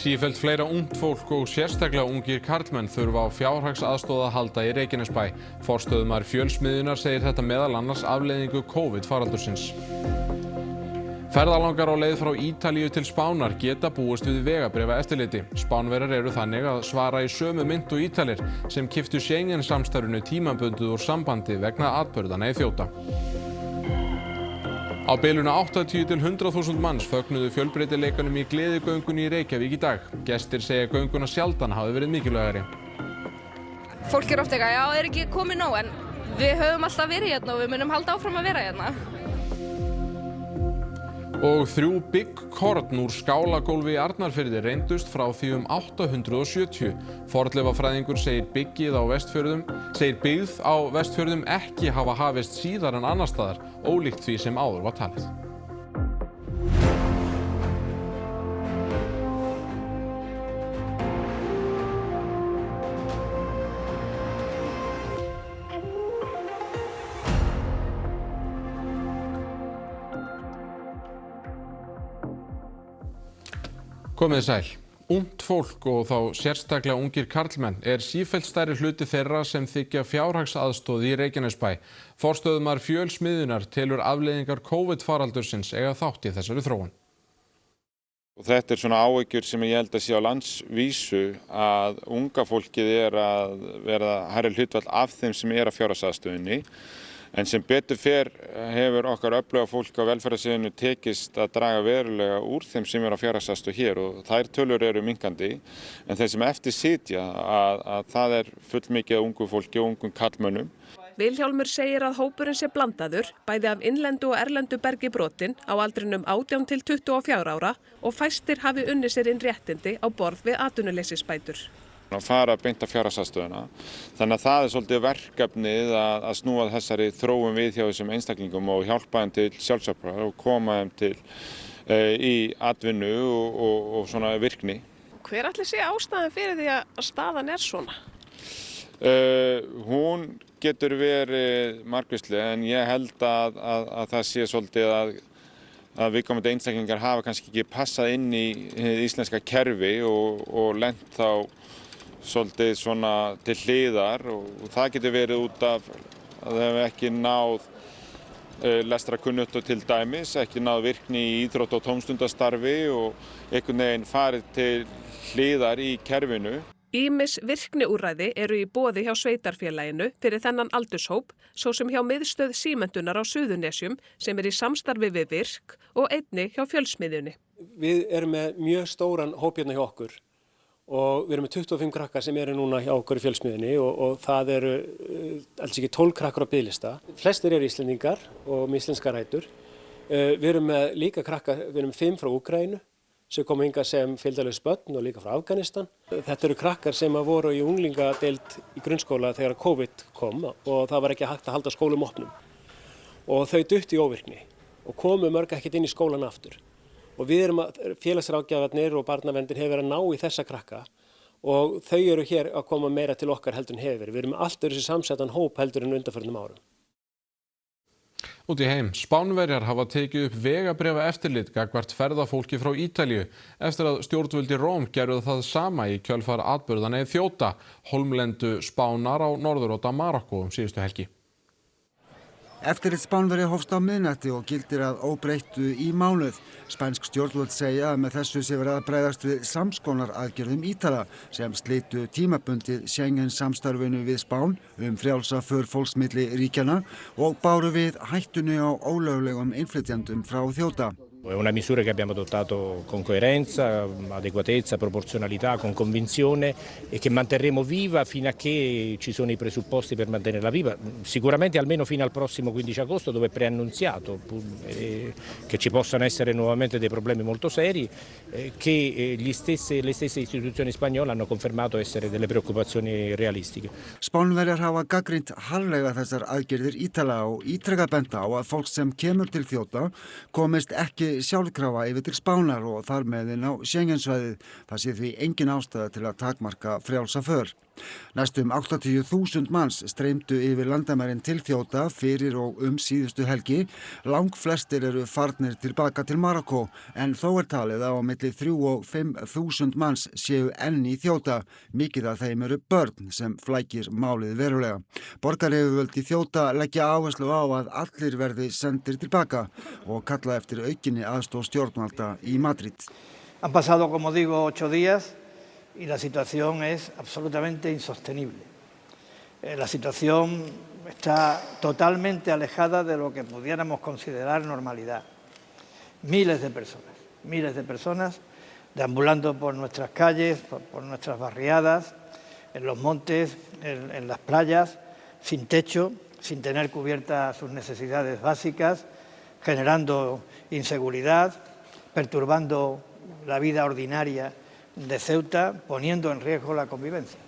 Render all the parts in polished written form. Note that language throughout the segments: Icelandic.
Sífellt fleira ungt fólk og sérstaklega ungir karlmenn þurfa á fjárhagsaðstoð að halda í Reykjanesbæ. Forstöðumaður Fjölsmiðjunnar segir þetta meðal annars afleiðingu COVID-faraldursins. Ferðalangar á leið frá Ítalíu til Spánar geta búist við vegabréfaeftirliti. Spánverjar eru þannig að svara í sömu mynt og Ítalir sem keyptu Schengen-samstarfinu tímabundið úr sambandi vegna atburðanna í Þjóta. Á bilinu 80 til 100.000 manns fögnuðu fjölbreytileikanum í gleðigöngunni í Reykjavík í dag. Gestir segja gönguna sjaldan hafi verið mikilvægari. Fólk oft eitthvað, já, ekki komið nóg, en við höfum alltaf verið hérna og við munum halda áfram að vera hérna. Og 3 byggkorn úr skálagólfi í Arnarfirði reyndust frá því 870. Fornleifafræðingur segir byggð á Vestfjörðum ekki hafa hafist síðar en annars staðar, ólíkt því sem áður var talið. Komið sæl. Ungt fólk og þá sérstaklega ungir karlmenn sífellt stærri hluti þeirra sem þiggja fjárhagsaðstoð í Reykjanesbæ. Forstöðumaður Fjölsmiðjunnar telur afleiðingar COVID-faraldursins eiga þátt í þessari þróun. Og þetta svona áhyggjur sem ég held að sé á landsvísu að unga fólkið að verða hærri hlutfall af þeim sem að fjárhagsaðstöðinni. En sem betur fer hefur okkar öfluga fólk á velferðarsviðinu tekist að draga verulega úr þeim sem á fjárhagsaðstoð hér og þær tölur eru minnkandi. En þeir sem eftir sitja að það fullmikið af ungu fólki og ungum karlmönnum. Vilhjálmur segir að hópurinn sé blandaður, bæði af innlendu og erlendu bergi brotin á aldrinum 18 til 24 ára og fæstir hafi unnið sér inn réttindi á borð við atvinnuleysisbætur. Að fara beint á fjárhagsaðstöðuna. Þannig að það svolítið verkefnið að snúa þessari þróun við hjá þessum einstaklingum og hjálpa þeim til sjálfsaflar og koma þeim til í atvinnu og svona virkni. Hver ætli sé ástæðan fyrir því að staðan svona? Hún getur verið margvísleg en ég held að það sé svolítið að viðkomandi einstaklingar hafa kannski ekki passað inn í íslenska kerfi og lent þá svolítið svona til hliðar og það getur verið út af að þau hefur ekki náð lestrarkunnáttu til dæmis, ekki náð virkni í íþrótta- og tómstundastarfi og einhvern veginn farið til hliðar í kerfinu. Ýmis virkniúrræði eru í boði hjá sveitarfélaginu fyrir þennan aldurshóp, svo sem hjá miðstöð símenntunar á Suðurnesjum sem í samstarfi við Virk og einnig hjá Fjölsmiðjunni. Við erum með mjög stóran hóp hérna hjá okkur. Og við erum með 25 krakkar sem eru núna hjá okkur í Fjölsmiðjunni og það eru alls ekki 12 krakkar á biðlista. Flestir eru Íslendingar og með íslenskar rætur. Við erum með líka krakkar, við erum 5 frá Úkraínu sem koma hingað sem fylgdarlaus börn og líka frá Afganistan. Þetta eru krakkar sem voru í unglingadeild í grunnskóla þegar COVID kom og það var ekki hægt að halda skólum opnum. Og þau duttu í óvirkni og komu mörg ekkert inn í skólan aftur. Og við félagsráðgjafarnir og barnaverndin hefur verið að ná í þessa krakka og þau eru hér að koma meira til okkar heldur en hefur verið. Við erum með allt öðruvísi samsettan hóp heldur en undanförnum árum. Út í heim, Spánverjar hafa tekið upp vegabréfaeftirlit gagnvart ferðafólki frá Ítalíu eftir að stjórnvöld í Róm gerðu það sama í kjölfar atburðanna í Þjóta, hólmlendu Spánar á norðuróta Marokkó síðustu helgi. Eftirlit Spánverja hófst á miðnætti og gildir að óbreyttu í mánuð. Spænsk stjórnvöld segja að með þessu sé verið að bregðast við samskonar aðgerðum Ítala sem slitu tímabundið Schengen-samstarfinu við Spán frjálsa för fólks milli ríkjanna og báru við hættunni á ólöglegum innflytjendum frá Þjóta. È una misura che abbiamo adottato con coerenza, adeguatezza, proporzionalità, con convinzione e che manterremo viva fino a che ci sono i presupposti per mantenerla viva, sicuramente almeno fino al prossimo 15 agosto dove è preannunziato che ci possano essere nuovamente dei problemi molto seri che le stesse istituzioni spagnole hanno confermato essere delle preoccupazioni realistiche. Spánverjar hafa gagnrýnt harðlega þessar aðgerðir Ítala og ítrekað bent á að fólk sem kemur til Þjóta komist ekki sjálfkrafa yfir til Spánar og þar með inn á Schengensvæðið. Það sé því engin ástæða til að takmarka frjálsa för. Næstum 80.000 manns streymdu yfir landamærin til Þjóta fyrir og síðustu helgi. Langflestir eru farnir tilbaka til Marokkó en þó talið að á milli 3.000 og 5.000 manns séu enn í Þjóta. Mikið af þeim eru börn sem flækir málið verulega. Borgaryfirvöld í Þjóta leggja áherslu á að allir verði sendir tilbaka og kalla eftir aukinni aðstoð stjórnvalda í Madrid. Han pasado, como digo, 8 días y la situación es absolutamente insostenible. La situación está totalmente alejada de lo que pudiéramos considerar normalidad. Miles de personas deambulando por nuestras calles, por nuestras barriadas, en los montes, en las playas, sin techo, sin tener cubiertas sus necesidades básicas, generando inseguridad, perturbando la vida ordinaria de Ceuta, poniendo en riesgo la convivencia.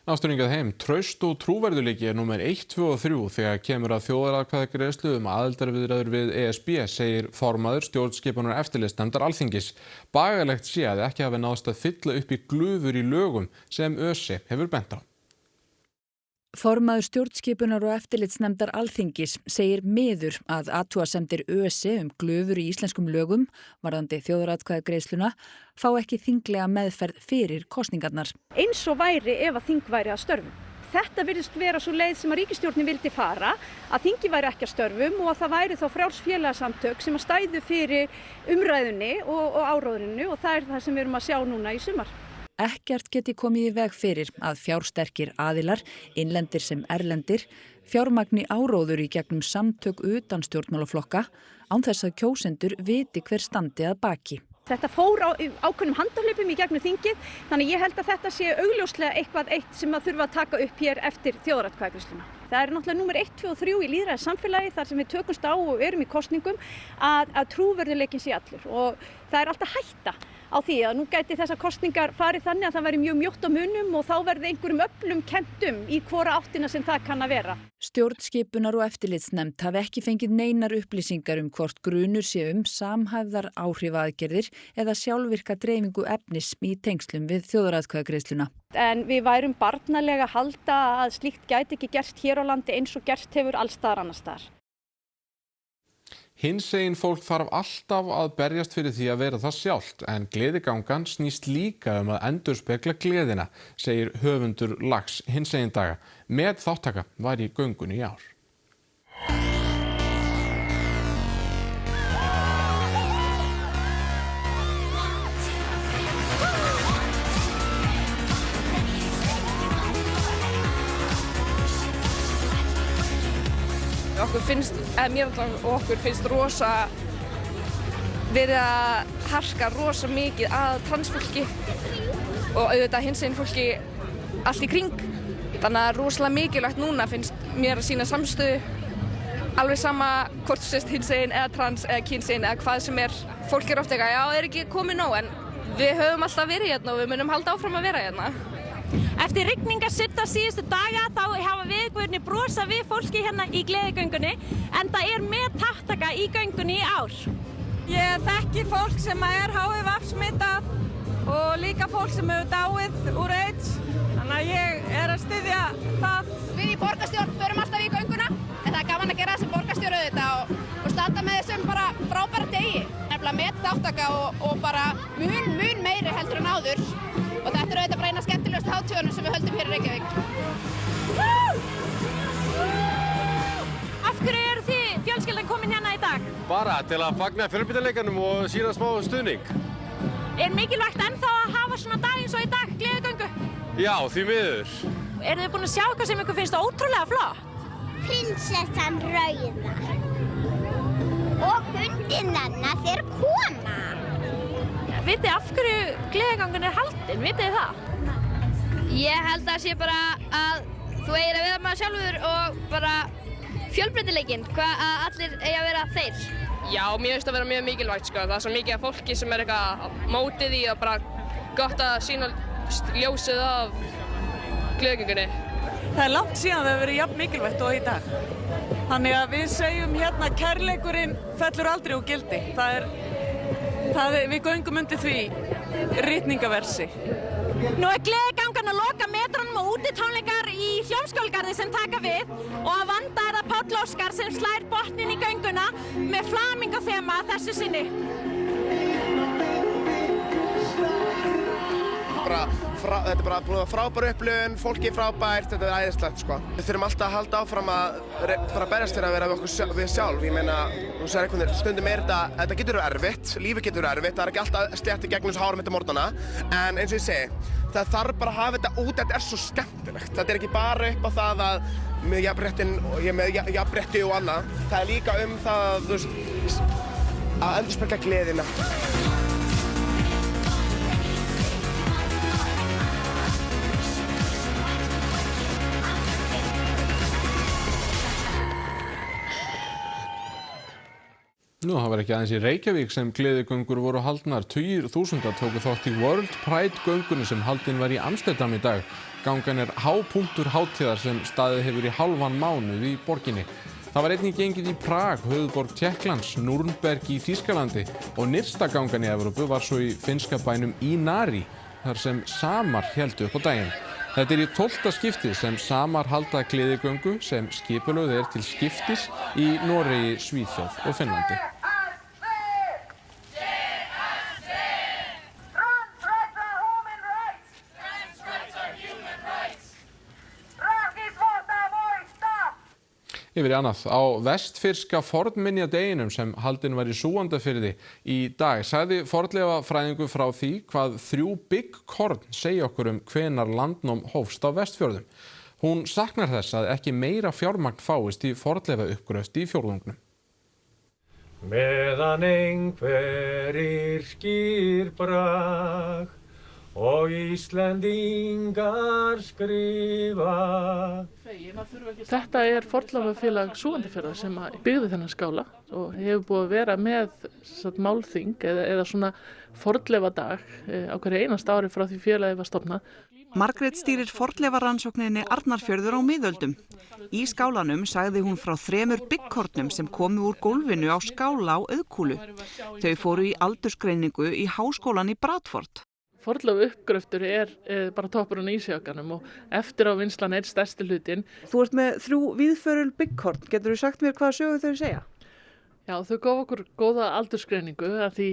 Náttúringað heim, traust og trúverðuleiki númer 1, 2 og 3 þegar kemur að þjóðaratkvæðagreiðslu aðildarviðræður við ESB, segir formaður stjórnskipunar eftirlitsnefndar Alþingis. Bagalegt sé að ekki hafi náðst að fylla upp í glufur í lögum sem ÖSE hefur bent á. Formaður stjórnskipunar og eftirlitsnefndar Alþingis segir miður að athugasemdir ÖSE glufur í íslenskum lögum varðandi þjóðaratkvæðagreiðsluna fá ekki þinglega meðferð fyrir kosningarnar. Eins og væri ef að þing væri að störfum. Þetta virðist vera svo leið sem að ríkisstjórnin vildi fara, að þingi væri ekki að störfum og að það væri þá frjáls félagasamtök sem að stæðu fyrir umræðunni og áróðrinu og það það sem við erum að sjá núna í sumar. Ekkert geti komið í veg fyrir að fjársterkir aðilar, innlendir sem erlendir, fjármagni áróður í gegnum samtök utan stjórnmálaflokka án þess að kjósendur viti hver standi að baki. Þetta fór á ákveðnum handahlaupum í gegnum þingið, þannig ég held að þetta sé augljóslega eitthvað eitt sem að þurfa að taka upp hér eftir þjóðaratkvæðagreiðsluna. Það er náttúrulega númer 1, 2 og 3 í lýðræðis samfélagi þar sem við tökumst á og erum í kosningum að trúverðuleikinn sé allur og það er alltaf hætta á því að nú gæti þessar kosningar farið þannig að það væri mjög mjótt á munum og þá verði einhverjum öflum kennt í hvora áttina sem það kann að vera. Stjórnskipunar og eftirlitsnefnd hafi ekki fengið neinar upplýsingar hvort grunur sé samhæfðar áhrifaaðgerðir eða sjálfvirka dreifingu efnis í tengslum við þjóðaratkvæðagreiðsluna. En við værum barnalega að halda að slíkt gæti ekki gerst hér á landi eins og gert hefur alls staðar annars staðar. Hinsegin fólk þarf alltaf að berjast fyrir því að vera það sjálft en gleðigangan snýst líka að endurspegla gleðina, segir höfundur lags hinsegin daga. Með þáttaka var í göngunni í ár. Okkur finnst rosa verið að harka rosa mikið að transfólki og auðvitað hinsegin fólki allt í kring. Þannig að rosalega mikilvægt núna finnst mér að sýna samstöðu alveg sama hvort þú sést hinsegin eða trans eða kynsegin eða hvað sem er. Fólk er oft eitthvað, já, er ekki komið nóg en við höfum alltaf verið hérna og við munum halda áfram að vera hérna. Eftir rigningarsudda síðustu daga þá hafa viðburðirnir brosað við fólki hérna í gleðigöngunni en það er með þátttaka í göngunni í ár. Ég þekki fólk sem er HIV-smittað og líka fólk sem hefur dáið úr AIDS, þannig að ég er að styðja það. Við í borgarstjórn förum alltaf í gönguna en það er gaman að gera þessi borgarstjóru auðvitað og standa með þessum bara frábæra degi. Nefnilega með þáttaka og bara mun meiri heldur en áður. Og þetta er auðvitað bara eina skemmtilegust hátíðunum sem við höldum hér í Reykjavík. Af hverju eru þið fjölskyldan komin hérna í dag? Bara til að fagna fjölbreytileikanum og sína smá stuðning. Er mikilvægt ennþá að hafa svona dag eins og í dag, gleðigöngu? Já, því miður. Eru þið búin að sjá eitthvað sem ykkur finnst ótrúlega flott? Prinsessan rauða. Og hundinn hennar þeir kona. Vitið af hverju gleðigangan er haldin? Vitið þið það? Ég held að sé bara að þú eigir að vera maður sjálfur og bara fjölbreytileikinn, að allir eigi að vera þeir. Já, mér finnst það vera mjög mikilvægt sko. Það er svo mikið af fólki sem er eitthvað mótið í og bara gott að sýna ljósið af gleðigöngunni. Það er langt síðan það hefur verið jafn mikilvægt og í dag. Þannig að við segjum hérna kærleikurinn fellur aldrei úr gildi. Við göngum undir því ritningaversi. Nú er gleðigangan að að loka metrunum og útitónleikar í Hljómskálagarði sem taka við og að vanda er það Páll Óskar sem slær botninn í gönguna með flamingoþema þessu sinni. Þetta bara búið að frábær upplifun, fólki frábært, þetta æðislegt sko. Við þurfum alltaf að halda áfram að bara berjast fyrir að vera við sjálf. Ég meina, stundum þetta getur verið erfitt, lífið getur verið erfitt, það ekki alltaf slétt í gegnum þessu hárum þetta morgnana. En eins og ég segi, það þarf bara að hafa þetta út, þetta svo skemmtilegt. Þetta ekki bara upp á það að með jafnrétti og annað. Það líka það, þú veist, að endurspegla gleðina. Nú, það var ekki aðeins í Reykjavík sem gleðigöngur voru haldnar. Tugir þúsunda tóku þátt í World Pride göngunni sem haldin var í Amsterdam í dag. Gangan hápunktur hátíðar sem staðið hefur í hálfan mánuð í borginni. Það var einnig gengið í Prag, höfuðborg Tékklands, Nürnberg í Þýskalandi og nyrsta gangan í Evrópu var svo í finnska bænum Inari, þar sem Samar héldu upp á daginn. Þetta í 12. skiptið sem Samar halda gleðigöngu sem skipulögð til skiptis í Noregi, Svíþjóð og Finnlandi. Yfir í annað. Á vestfirska fornminjadeginum sem haldinn var í Súgandafirði í dag sagði fornleifafræðingur frá því hvað 3 byggkorn segja okkur hvenær landnám hófst á Vestfjörðum. Hún saknar þess að ekki meira fjármagn fáist í fornleifauppgröft í fjórðungnum. Meðan einhver yrkir brag og Íslendingar skrifa. Þetta fornleifafélag Súgandafjarðar sem byggði þennan skála og hefur búið að vera með málþing eða svona fornleifadag á hverju einasta ári frá því félagið var stofnað. Margrét stýrir fornleifarannsókninni Arnarfjörður á miðöldum. Í skálanum sagði hún frá 3 byggkornum sem komu úr gólfinu á skála á Auðkúlu. Þau fóru í aldursgreiningu í háskólan í Bradford. Fornleifauppgröftur bara toppurinn í ísjakanum og eftir á vinnslan stærsti hlutinn. Þú ert með 3 víðförul byggkorn. Geturðu sagt mér hvaða sögu þau segja? Já, þau gaf okkur góða aldursgreiningu að því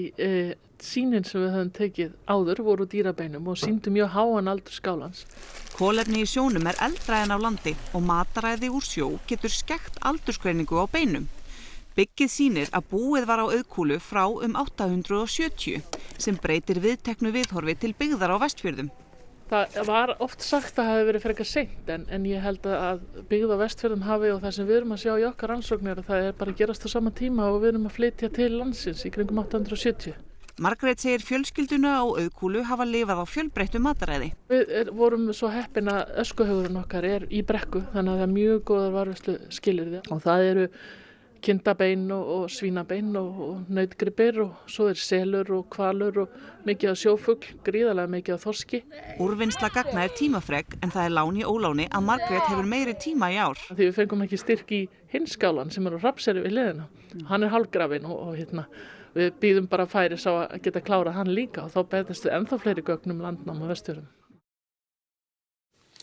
sýnin sem við höfum tekið áður voru dýrabeinum og sýndu mjög háan aldur skálans. Kolefni í sjónum eldra en á landi og mataræði úr sjó getur skekkt aldursgreiningu á beinum. Byggið sýnir að búið var á Auðkúlu frá 870 sem breytir viðteknu viðhorfi til byggðar á Vestfjörðum. Það var oft sagt að það hefði verið frekar seint en ég held að byggð á Vestfjörðum hafi og það sem við erum að sjá í okkar rannsóknir það bara að gerast á sama tíma og við erum að flytja til landsins í kringum 870. Margrét segir fjölskylduna á Auðkúlu hafa lifað á fjölbreyttu mataræði. Við vorum svo heppin að öskuhaugurinn okkar í Brekku þannig að það mjög góðar varðveislu skilyrði og það eru kindabein og svínabein og nautgripir og svo selur og hvalur og mikið af sjófugl, gríðarlega mikið af þorski. Úrvinnsla gagna tímafrek en það láni óláni að Margrét hefur meiri tíma í ár. Því við fengum ekki styrk í hinskálan sem á Hrafnseyri við hliðina. Hann hálfgrafinn og við býðum bara færis á að geta klárað hann líka og þá beðast við ennþá fleiri gögnum landnám á Vestfjörðum.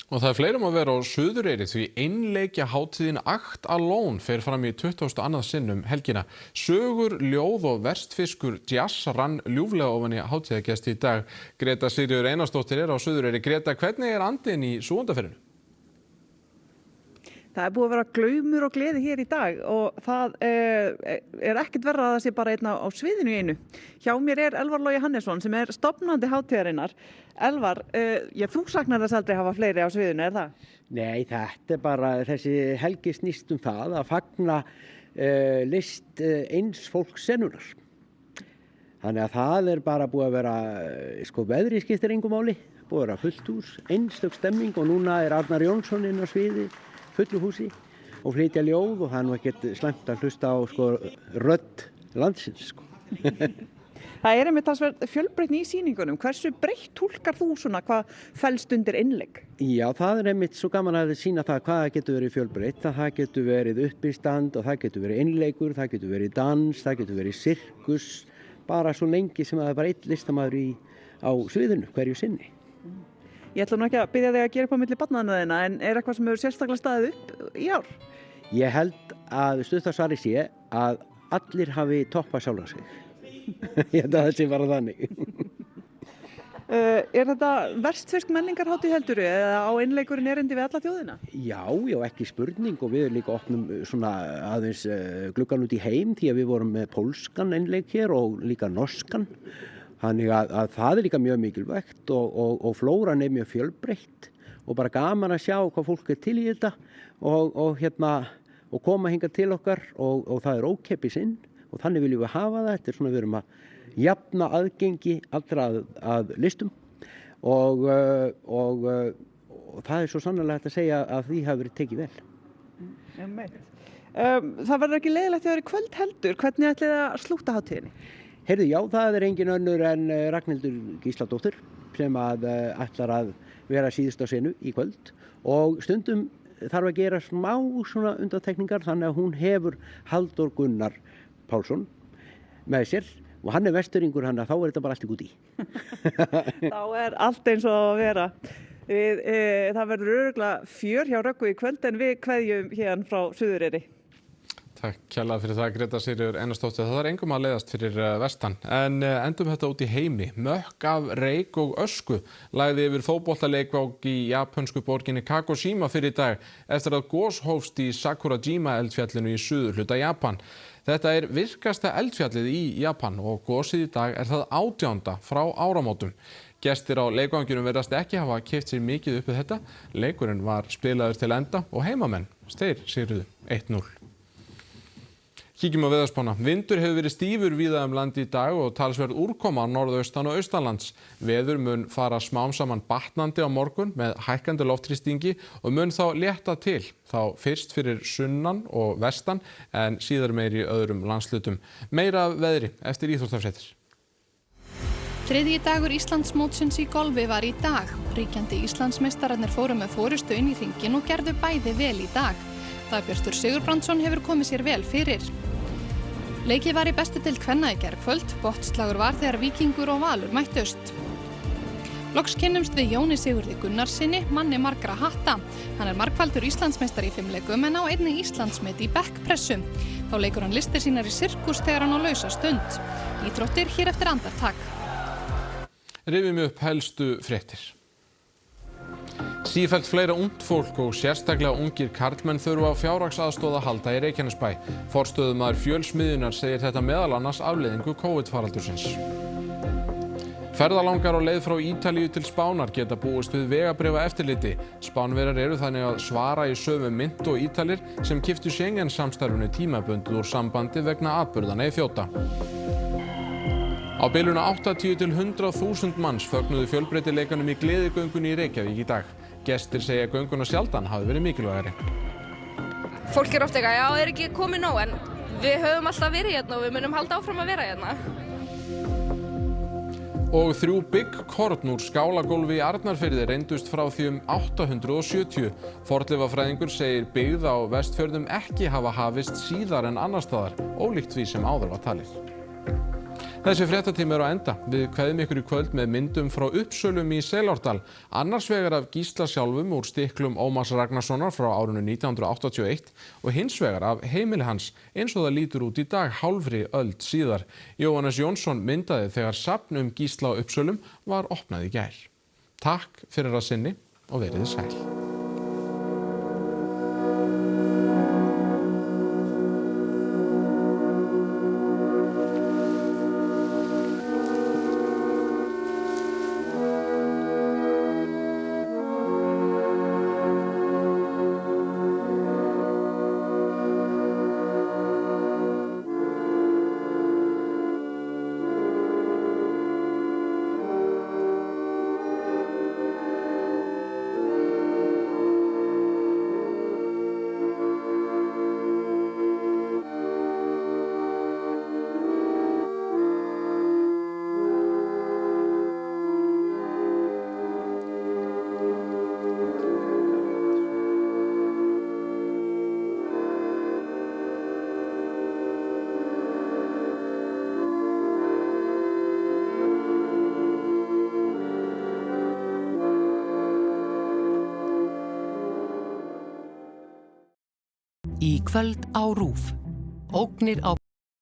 Og það fleirum að vera á Suðureyri því einleikja hátíðin Act Alone fer fram í 22. sinn helgina. Sögur, ljóð og vestfirskur jazz rann ljúflega ofan í hátíðagesti í dag. Greta Sigríður Einarsdóttir á Suðureyri. Greta, hvernig andinn í Súgandafirðinu? Það búið að vera glaumur og gleði hér í dag og það ekkert verra að það sé bara einn á sviðinu í einu. Hjá mér Elvar Logi Hannesson sem stofnandi hátíðarinnar. Elvar, þú saknar þess aldrei hafa fleiri á sviðinu, það? Nei, þetta bara, þessi helgi snýst það að fagna list eins fólks senunnar. Þannig að það bara búið að vera, veðri skiptir engu máli, búið að vera fullt hús, einstök stemming og núna Arnar Jónsson inn á sviði, fullu húsi og flytja ljóð og það nú ekkert slæmt að hlusta á rödd landsins. Það einmitt talsvert fjölbreytni í sýningunum. Hversu breytt túlkar þú hvað felst undir innlegg? Já, það einmitt svo gaman að sýna það hvað það getur verið fjölbreytt. Það getur verið uppistand og það getur verið innleikur, það getur verið dans, það getur verið sirkus, bara svo lengi sem það bara einn listamaður á sviðinu hverju sinni. Ég ætla nú ekki að biðja þig að gera upp á milli barnanna þína, en er eitthvað sem hefur sérstaklega staðið upp í ár? Ég held að stuttasvari sé að allir hafi toppað sjálfa sig. Ég held að það sé bara þannig. Er þetta vestfirsk menningarhátíð heldurðu eða á einleikurinn erindi við alla þjóðina? Já, ekki spurning og við líka opnum svona aðeins gluggann út í heim því að við vorum með pólskan einleik hér og líka norskan. Þannig að það líka mjög mikilvægt og flóran mjög fjölbreytt og bara gaman að sjá hvað fólk til í þetta og koma hingað til okkar og það ókeypis inn og þannig viljum við hafa það. Þetta svona við erum að jafna aðgengi allra að listum og það svo sannarlega hægt að segja að því hafi verið tekið vel. Það verður ekki leiðilegt að vera í kvöld heldur. Hvernig ætlið þið að slúta hátíðinni? Heyrðu, já, það engin önnur en Ragnhildur Gísladóttir sem ætlar að vera síðust á senu í kvöld og stundum þarf að gera smá svona undantekningar þannig að hún hefur Halldór Gunnar Pálsson með sér og hann vesturingur hann að þá þetta bara allt í gúti. Þá allt eins og að vera. Það verður örugglega fjör hjá Röggu í kvöld en við kveðjum hérna frá Suðureyri. Takk kærlega fyrir það, Greta Sigríður Einarsdóttir. Það engum að leiðast fyrir vestan. En endum þetta út í heimi. Mökk af reyk og ösku lagði yfir fótboltaleikvang í japönsku borginni Kagoshima fyrir í dag eftir að gos hófst í Sakurajima eldfjallinu í suðurhluta Japan. Þetta virkasta eldfjallið í Japan og gosið í dag það 18. frá áramótum. Gestir á leikvanginum virðast ekki hafa keypt sér mikið upp við þetta. Leikurinn var spilaður til enda og heimamenn sigruðu 1-0. Kíkjum á veðurspána. Vindur hefur verið stífur víða land í dag og talsverð úrkoma norðaustan og austanlands. Veður mun fara smám saman batnandi á morgun með hækkandi loftþrýstingi og mun þá létta til. Þá fyrst fyrir sunnan og vestan en síðar meiri í öðrum landshlutum. Meira veðri eftir íþróttafréttir. Þriðji dagur Íslandsmótsins í golfi var í dag. Ríkjandi Íslandsmeistararnir fóru með forystu inn í hringinn og gerðu bæði vel í dag. Dagbjartur Sigurbrandsson hefur komið sér vel fyrir. Leikið var í bestu deild kvenna í gærkvöld, botnslagur var þegar Víkingur og Valur mættust. Loks kynnumst við Jóni Sigurði Gunnarsinni, manni margra hatta. Hann margfaldur Íslandsmeistari í fimleikum en á einnig Íslandsmet í bekkpressu. Þá leikur hann listir sínar í sirkus þegar hann á lausa stund. Íþróttir hér eftir andartak. Rifjum upp helstu fréttir. Sífellt fleira ungt fólk og sérstaklega ungir karlmenn þurfa á fjárhagsaðstoð að halda í Reykjanesbæ. Forstöðumaður Fjölsmiðjunnar segir þetta meðal annars afleiðingu COVID-faraldursins. Ferðalangar á leið frá Ítalíu til Spánar geta búist við vegabréfaeftirliti. Spánverjar eru þannig að svara í sömu mynt og Ítalir sem keyptu Schengen-samstarfinu tímabundið úr sambandi vegna atburðanna í Fjóta. Á bilinu 80 til 100.000 manns fögnuðu fjölbreytileikanum í gleðigöngunni í Reykjavík í dag. Gestir segja að gönguna sjaldan hafi verið mikilvægari. Fólk oft eitthvað, já, ekki komið nóg, en við höfum alltaf verið hérna og við munum halda áfram að vera hérna. Og 3 byggkorn úr skálagólfi í Arnarfirði reyndust frá því 870. Fornleifafræðingur segir byggð á Vestfjörðum ekki hafa hafist síðar en annars staðar, ólíkt því sem áður var talið. Þessi fréttatími á enda. Við kveðjum ykkur í kvöld með myndum frá Uppsölum í Seilárdal. Annars vegar af Gísla sjálfum úr stiklum Ómars Ragnarssonar frá árinu 1981 og hins vegar af heimili hans eins og það lítur út í dag hálfri öld síðar. Jóhannes Jónsson myndaði þegar safn Gísla á Uppsölum var opnað í gær. Takk fyrir að sinni og verið sæl. Í kvöld á RÚV. Ógnir á